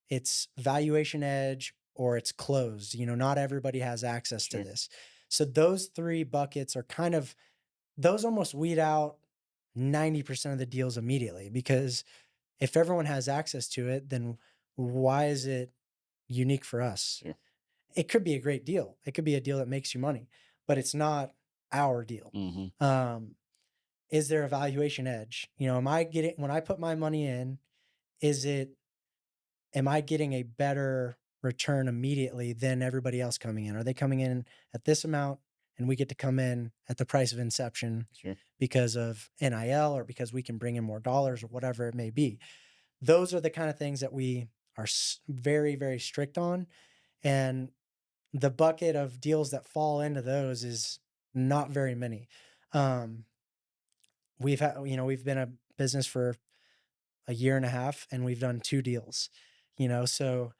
it's valuation edge, or it's closed. Not everybody has access to Sure. this. So those three buckets are kind of, those almost weed out 90% of the deals immediately, because if everyone has access to it, then why is it unique for us? Sure. It could be a great deal. It could be a deal that makes you money, but it's not our deal. Hmm. Um, is there a valuation edge? Am I getting, when I put my money in, is it, am I getting a better return immediately than everybody else coming in? Are they coming in at this amount and we get to come in at the price of inception Sure. because of NIL, or because we can bring in more dollars, or whatever it may be? Those are the kind of things that we are very, very strict on. And the bucket of deals that fall into those is not very many. Um, we've been a business for a year and a half, and we've done two deals, so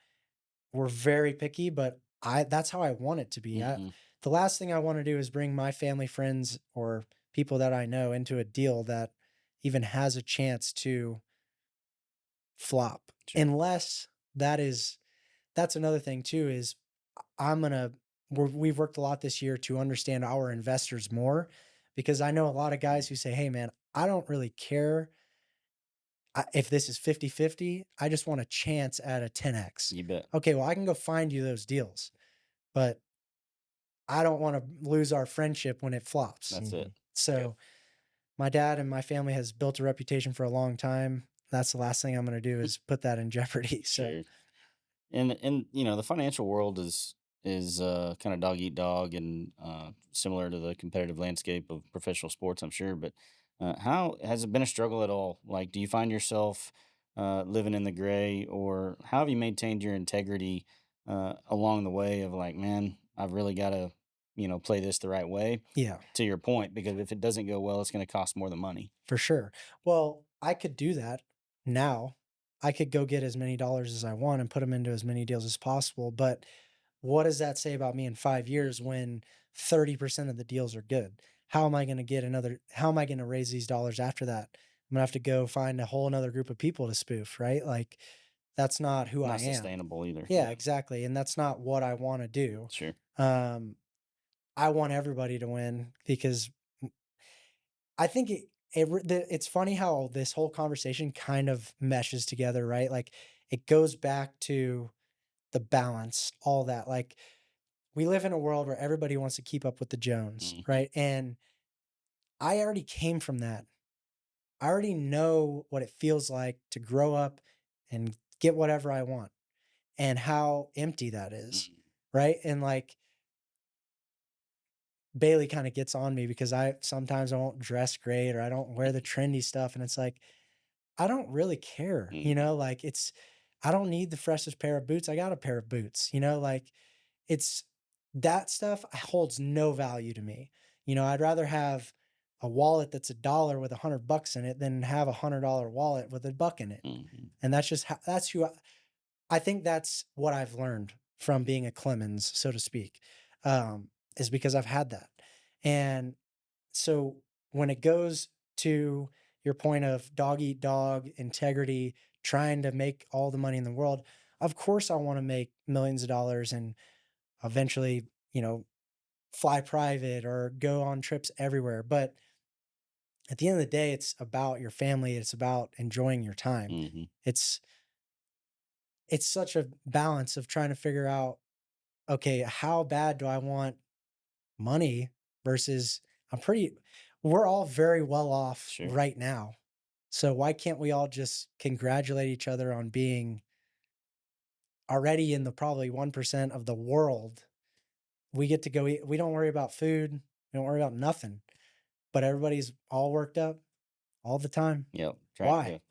we're very picky, but that's how I want it to be. Hmm. The last thing I want to do is bring my family, friends, or people that I know into a deal that even has a chance to flop. Sure. Unless that's another thing too, is I'm gonna we've worked a lot this year to understand our investors more, because I know a lot of guys who say, "Hey man, I don't really care. if this is 50-50, I just want a chance at a 10x. You bet. Okay, well, I can go find you those deals, but I don't want to lose our friendship when it flops. That's it. So my dad and my family has built a reputation for a long time. That's the last thing I'm going to do is put that in jeopardy. So Sure. And the financial world is kind of dog eat dog and similar to the competitive landscape of professional sports, I'm sure. But how has it been a struggle at all? Like, do you find yourself living in the gray, or how have you maintained your integrity along the way? Of like, man, I've really got to play this the right way. yeah, To your point, because if it doesn't go well, it's going to cost more than money. for sure. Well, I could do that now. I could go get as many dollars as I want and put them into as many deals as possible. But what does that say about me in 5 years when 30% of the deals are good? How am I going to how am I going to raise these dollars after that? I'm going to have to go find a whole nother group of people to spoof, right? Like, that's not who I Not am. sustainable either. Yeah, exactly. And that's not what I want to do. Sure. Um, I want everybody to win because I think it's funny how this whole conversation kind of meshes together, right? Like, it goes back to the balance, all that. Like, we live in a world where everybody wants to keep up with the Jones, Hmm. right? And I already came from that. I already know what it feels like to grow up and get whatever I want and how empty that is, right? And like, Bailey kind of gets on me because I sometimes I won't dress great or I don't wear the trendy stuff. And it's like, I don't really care, Hmm. like I don't need the freshest pair of boots. I got a pair of boots, like it's that stuff holds no value to me. I'd rather have a wallet that's $1 with $100 in it than have $100 wallet with $1 in it. Hmm. And that's just how, that's who I think that's what I've learned from being a Clemens, so to speak, is because I've had that. And so when it goes to your point of dog eat dog, integrity, trying to make all the money in the world, of course I want to make millions of dollars and eventually, fly private or go on trips everywhere. But at the end of the day, it's about your family. It's about enjoying your time. Hmm. It's it's such a balance of trying to figure out, okay, how bad do I want money versus I'm pretty we're all very well off Sure. right now. So why can't we all just congratulate each other on being already in the probably 1% of the world? We get to go eat. We don't worry about food. We don't worry about nothing. But everybody's all worked up all the time. Yep. Trying Why?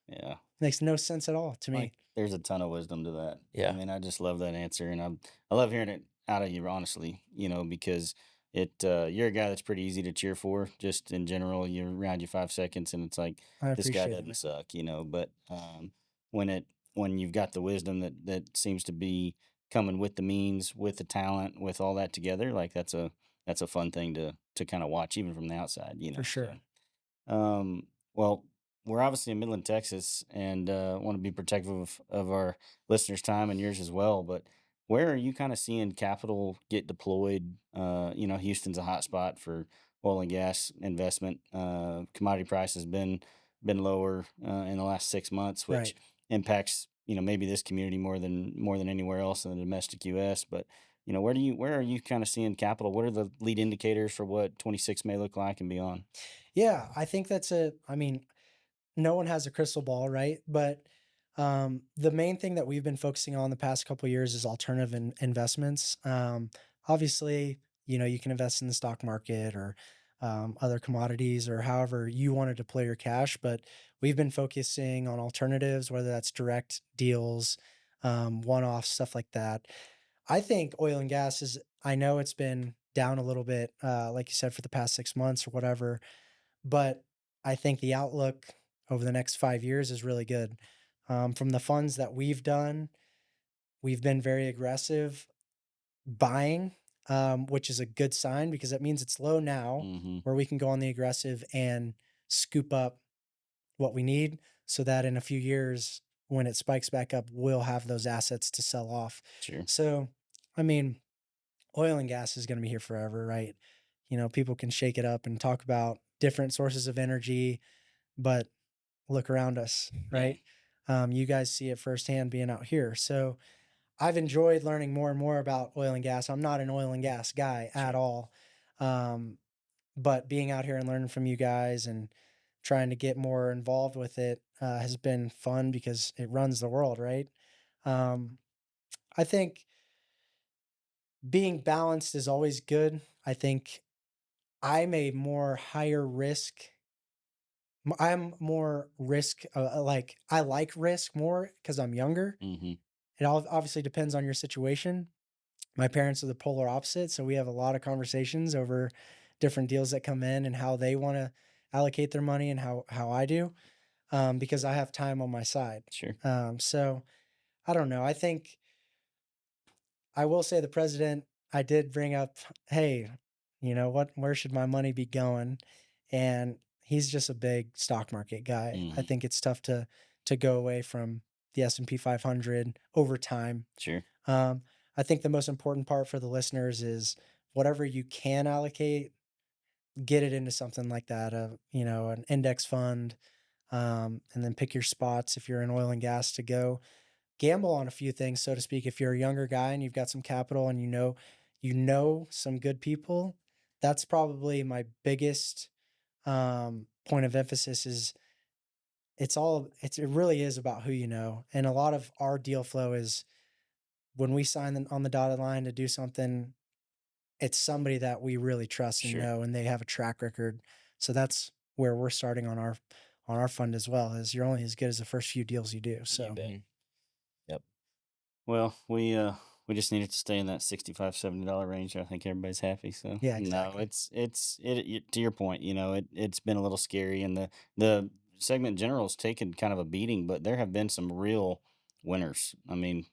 to. Yeah. Makes no sense at all to Like, me. there's a ton of wisdom to that. I Yeah. mean, I just love that answer, and I love hearing it out of you, honestly. Because you're a guy that's pretty easy to cheer for, just in general. You're around you 5 seconds, and it's like I this guy appreciate it, doesn't man. suck. But when it when you've got the wisdom that seems to be coming with the means, with the talent, with all that together, like that's a fun thing to kind of watch, even from the outside. For So. sure. Well, we're obviously in Midland, Texas, and want to be protective of our listeners' time and yours as well. But where are you kind of seeing capital get deployed? Houston's a hot spot for oil and gas investment. Commodity price has been lower in the last 6 months, which Right. impacts maybe this community more than anywhere else in the domestic U.S. But where are you kind of seeing capital? What are the lead indicators for what 26 may look like and beyond? Yeah, I think I mean, no one has a crystal ball, right? But the main thing that we've been focusing on the past couple years is alternative investments. Obviously, you can invest in the stock market or other commodities or however you want to deploy your cash. But we've been focusing on alternatives, whether that's direct deals, one-off stuff like that. I think oil and gas is. I know it's been down a little bit, like you said, for the past 6 months or whatever, but I think the outlook over the next 5 years is really good. From the funds that we've done, we've been very aggressive buying, which is a good sign because that means it's low now, Hmm. where we can go on the aggressive and scoop up what we need so that in a few years, when it spikes back up, we'll have those assets to sell off. Sure. So, I mean, oil and gas is going to be here forever, right? People can shake it up and talk about different sources of energy, but look around us, Yeah. right? You guys see it firsthand being out here. So I've enjoyed learning more and more about oil and gas. I'm not an oil and gas guy at Sure. all. Um, but being out here and learning from you guys and trying to get more involved with it has been fun because it runs the world, right? Um, I think being balanced is always good. I think I'm a more higher risk. I'm more risk, like I like risk more because I'm younger. Hmm. It all obviously depends on your situation. My parents are the polar opposite, so we have a lot of conversations over different deals that come in and how they want to allocate their money and how I do, because I have time on my side. Sure. So I don't know. I think I will say the president. I did bring up, hey, you know what? Where should my money be going? And he's just a big stock market guy. I Hmm. think it's tough to go away from the S&P 500 over time. Sure. Um, I think the most important part for the listeners is whatever you can allocate, get it into something like that, an index fund, and then pick your spots if you're in oil and gas to go gamble on a few things, so to speak. If you're a younger guy and you've got some capital and you know some good people, that's probably my biggest point of emphasis is it really is about who you know. And a lot of our deal flow is when we sign on the dotted line to do something, it's somebody that we really trust and Sure. know, and they have a track record. So that's where we're starting on our fund as well. Is you're only as good as the first few deals you do. You So bet. Mhm. Yep. Well, we just needed to stay in that $65-$70 range. I think everybody's happy. So yeah, no, exactly, to your point. It's been a little scary, and the segment in general has taken kind of a beating, but there have been some real winners. I mean,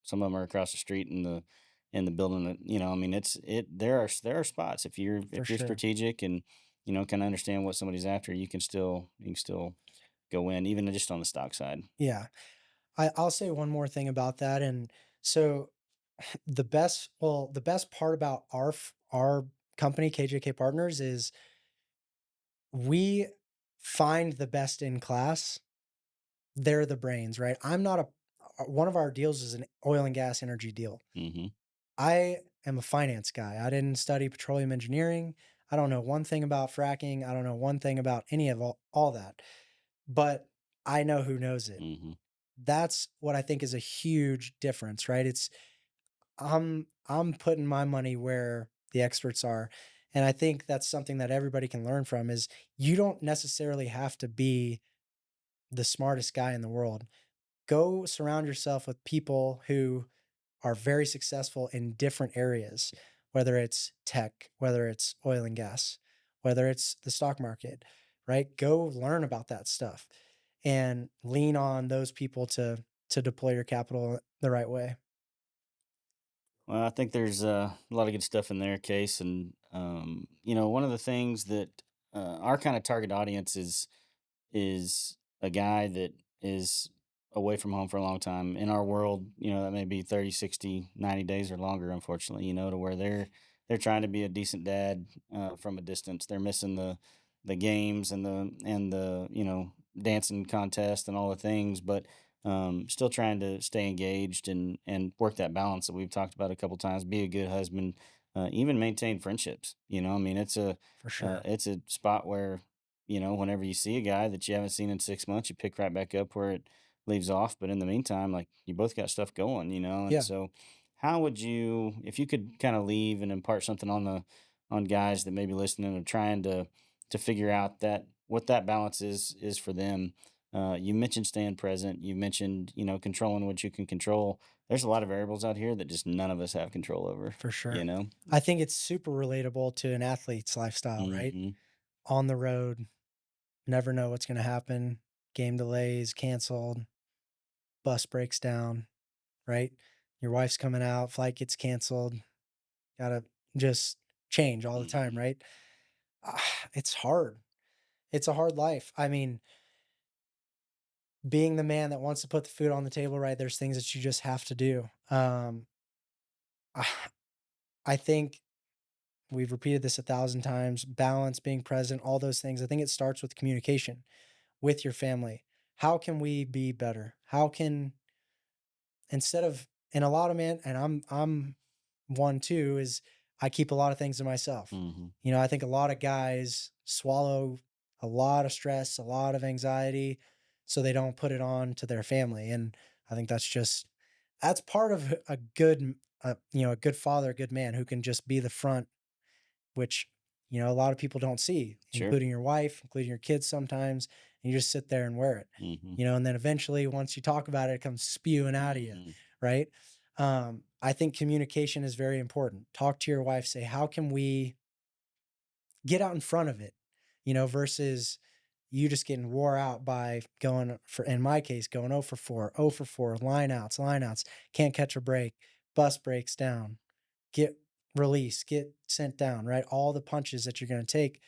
some of them are across the street in the building that, I mean, there are spots for if you're sure. strategic and kind of understand what somebody's after, you can still go in even just on the stock side. Yeah. I'll say one more thing about that. And so the best part about our company, KJK Partners, is we find the best in class. They're the brains, right? I'm not a one of our deals is an oil and gas energy deal. Hmm. I am a finance guy. I didn't study petroleum engineering. I don't know one thing about fracking. I don't know one thing about any of all that. But I know who knows it. Hmm. That's what I think is a huge difference, right? I'm putting my money where the experts are. And I think that's something that everybody can learn from is you don't necessarily have to be the smartest guy in the world. Go surround yourself with people who are very successful in different areas, whether it's tech, whether it's oil and gas, whether it's the stock market, right? Go learn about that stuff and lean on those people to deploy your capital the right way. Well, I think there's a lot of good stuff in there, Case, and one of the things that our kind of target audience is a guy that is away from home for a long time. In our world, that may be 30, 60, 90 days or longer, unfortunately, to where they're trying to be a decent dad from a distance. They're missing the games and the dancing contest and all the things, but still trying to stay engaged and work that balance that we've talked about a couple times, be a good husband, even maintain friendships. I mean, For sure. it's a spot where whenever you see a guy that you haven't seen in 6 months, you pick right back up where it leaves off. But in the meantime, like, you both got stuff going, and Yeah, so how would you, if you could kind of leave and impart something on guys that may be listening and trying to figure out that what that balance is for them. You mentioned staying present. You mentioned, controlling what you can control. There's a lot of variables out here that just none of us have control over, for you sure. know? I think it's super relatable to an athlete's lifestyle, right? Hmm. On the road, never know what's going to happen. Game delays, canceled, bus breaks down, right? Your wife's coming out, flight gets canceled. Gotta just change all the time, Hmm. right? It's hard. It's a hard life. I mean, being the man that wants to put the food on the table, right? There's things that you just have to do. I I think we've repeated this 1,000 times. Balance, being present, all those things. I think it starts with communication. with your family. How can we be better? How can instead of and a lot of men and I'm one too is I keep a lot of things to myself. Mm-hmm. You know, I think a lot of guys swallow a lot of stress, a lot of anxiety so they don't put it on to their family and I think that's part of a good a good father, a good man who can just be the front which a lot of people don't see, Sure. including your wife, including your kids sometimes, and you just sit there and wear it. Mm-hmm. And then eventually once you talk about it, it comes spewing out of you, Mm-hmm. right? I think communication is very important. Talk to your wife, say, how can we get out in front of it, versus you just getting wore out by going for, in my case, going 0 for 4, 0 for 4, line outs, can't catch a break, bus breaks down, get released, get sent down, right? All the punches that you're going to take,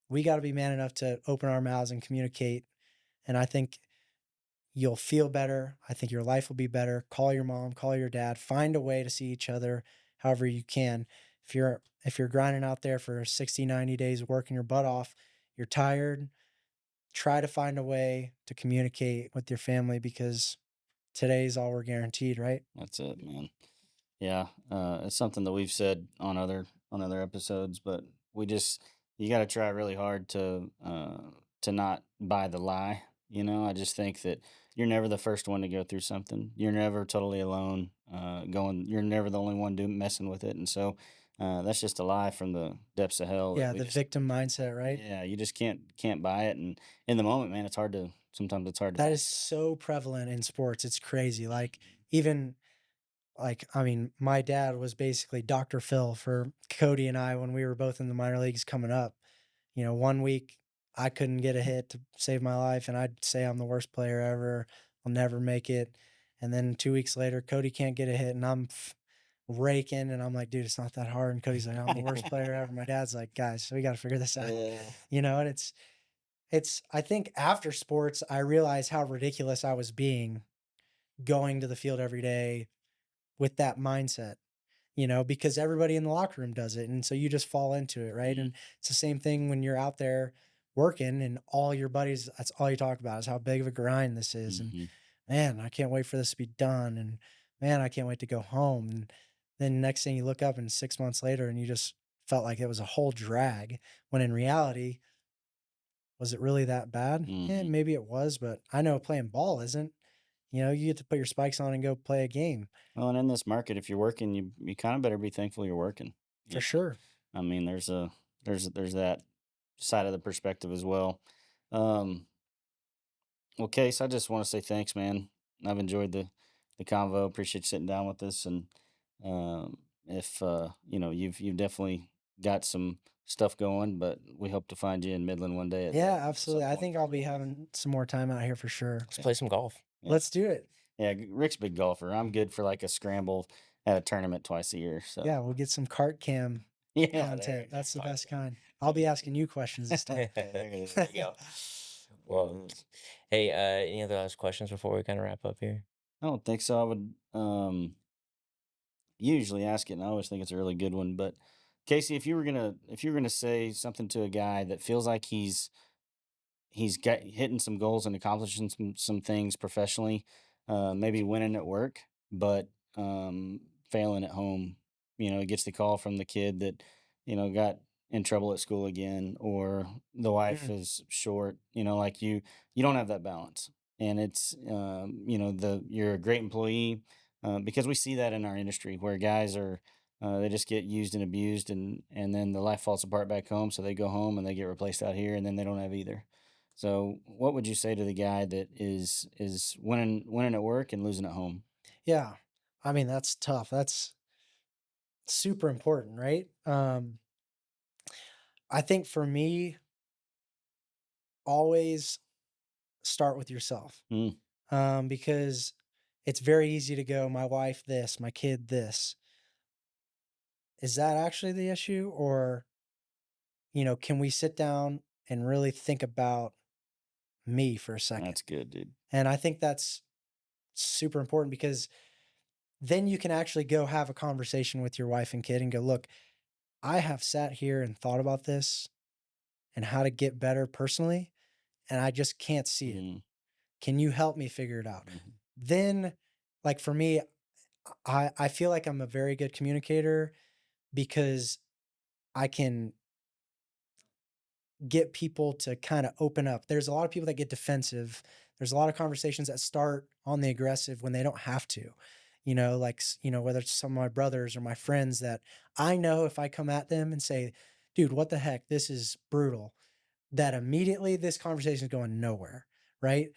we got to be man enough to open our mouths and communicate. And I think you'll feel better. I think your life will be better. Call your mom, call your dad, find a way to see each other however you can. If you're grinding out there for 60, 90 days working your butt off, you're tired, try to find a way to communicate with your family because today's all we're guaranteed, right? That's it, man. Yeah, it's something that we've said on other episodes, but we just you got to try really hard to not buy the lie. I just think that you're never the first one to go through something. You're never totally alone. Going, you're never the only one doing messing with it, and so that's just a lie from the depths of hell that Yeah, we the just victim mindset, right? yeah, you just can't buy it, and in the moment, man, it's hard to sometimes it's hard to That buy is so prevalent in sports. It's crazy. Like even I mean, my dad was basically Dr. Phil for Cody and I when we were both in the minor leagues coming up. One week I couldn't get a hit to save my life, and I'd say I'm the worst player ever. I'll never make it. And then 2 weeks later, Cody can't get a hit, and I'm raking, and I'm like, dude, it's not that hard. And Cody's like, I'm the worst player ever. My dad's like, guys, we got to figure this out. Yeah. And it's. I think after sports, I realized how ridiculous I was being going to the field every day with that mindset, because everybody in the locker room does it. And so you just fall into it, right? Mhm. And it's the same thing when you're out there working and all your buddies, that's all you talk about is how big of a grind this is. And Mhm. man, I can't wait for this to be done. And man, I can't wait to go home. And then next thing you look up and 6 months later and you just felt like it was a whole drag when in reality, was it really that bad? Yeah, Mhm. maybe it was, but I know playing ball isn't. You get to put your spikes on and go play a game Well, and in this market, if you're working, you kind of better be thankful you're working. for Yeah. sure. I mean, there's that side of the perspective as well. Um, well, Case, I just want to say thanks, man. I've enjoyed the convo. Appreciate you sitting down with us, and if you've definitely got some stuff going, but we hope to find you in Midland one day Yeah, at some absolutely. I point. think I'll be having some more time out here for sure. Let's play some golf. Yeah. Let's do it. Yeah, Rick's a big golfer. I'm good for like a scramble at a tournament twice a year. So Yeah, we'll get some cart cam yeah, there content. you That's the go. best kind. I'll be asking you questions this time. There you go. Well, hey, any other last questions before we kind of wrap up here? I don't think so. I would usually ask it, and I always think it's a really good one. But Casey, if you were gonna say something to a guy that feels like he's got hitting some goals and accomplishing some things professionally, maybe winning at work, but failing at home. He gets the call from the kid that got in trouble at school again, or the wife Mm, is short. Like you don't have that balance, and it's the you're a great employee because we see that in our industry where guys are. They just get used and abused, and then the life falls apart back home. So they go home and they get replaced out here, and then they don't have either. So, what would you say to the guy that is winning at work and losing at home? yeah. I mean, that's tough. That's super important, right? I think for me, always start with yourself. Mm, Because it's very easy to go, my wife this, my kid this. Is that actually the issue? Or, can we sit down and really think about me for a second? that's good, dude. And I think that's super important because then you can actually go have a conversation with your wife and kid and go, look, I have sat here and thought about this and how to get better personally. and I just can't see it. Mm, Can you help me figure it out? mhm. Then, like for me, I feel like I'm a very good communicator because I can get people to kind of open up. There's a lot of people that get defensive. There's a lot of conversations that start on the aggressive when they don't have to. Like whether it's some of my brothers or my friends that I know if I come at them and say, "Dude, what the heck? This is brutal." That immediately this conversation is going nowhere, right?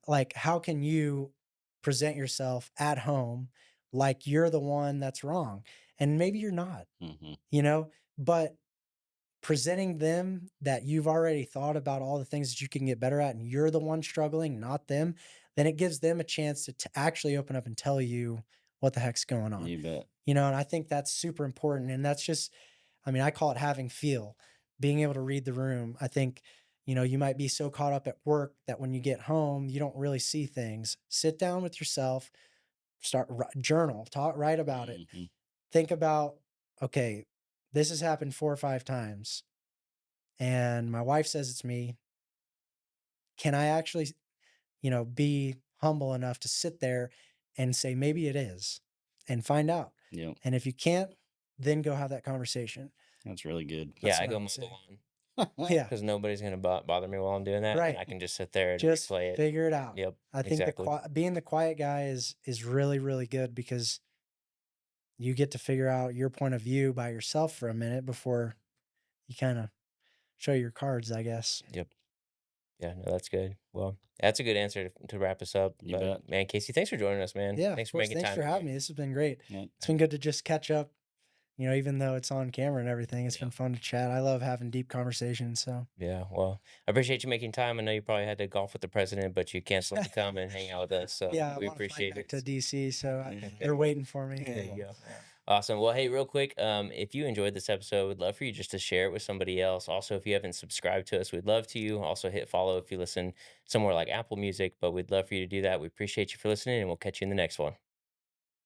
Like how can you present yourself at home like you're the one that's wrong? And maybe you're not, Mhm. but presenting them that you've already thought about all the things that you can get better at and you're the one struggling, not them, then it gives them a chance to actually open up and tell you what the heck's going on. You bet. And I think that's super important. And that's just, I mean, I call it having feel, being able to read the room. I think, you might be so caught up at work that when you get home, you don't really see things. Sit down with yourself, journal, write about it. Mhm. Think about, okay, this has happened 4 or 5 times and my wife says it's me. Can I actually, be humble enough to sit there and say, maybe it is and find out. Yep. And if you can't, then go have that conversation. That's really good. Yeah, That's I what I go would mow the say. lawn Yeah, because nobody's gonna bother me while I'm doing that, and right. I can just sit there and Just replay it. figure it out. Yep, I think exactly. being the quiet guy is really, really good because you get to figure out your point of view by yourself for a minute before you kind of show your cards, I guess. Yep. Yeah, no, that's good. Well, that's a good answer to wrap us up. You But bet. man, Casey, thanks for joining us, man. Yeah, of Thanks for course. making Thanks time for for me. having me. This has been great. Yeah. It's been good to just catch up, even though it's on camera and everything. It's Yeah. been fun to chat. I love having deep conversations. So, Yeah, well, I appreciate you making time. I know you probably had to golf with the president, but you canceled to come and hang out with us, so yeah, I we want to fly appreciate back it. to DC. So Yeah. they're waiting for me. There you go. Awesome. Well, hey, real quick, if you enjoyed this episode, we'd love for you just to share it with somebody else. Also, if you haven't subscribed to us, we'd love to. Also, hit follow if you listen somewhere like Apple Music, but we'd love for you to do that. We appreciate you for listening, and we'll catch you in the next one.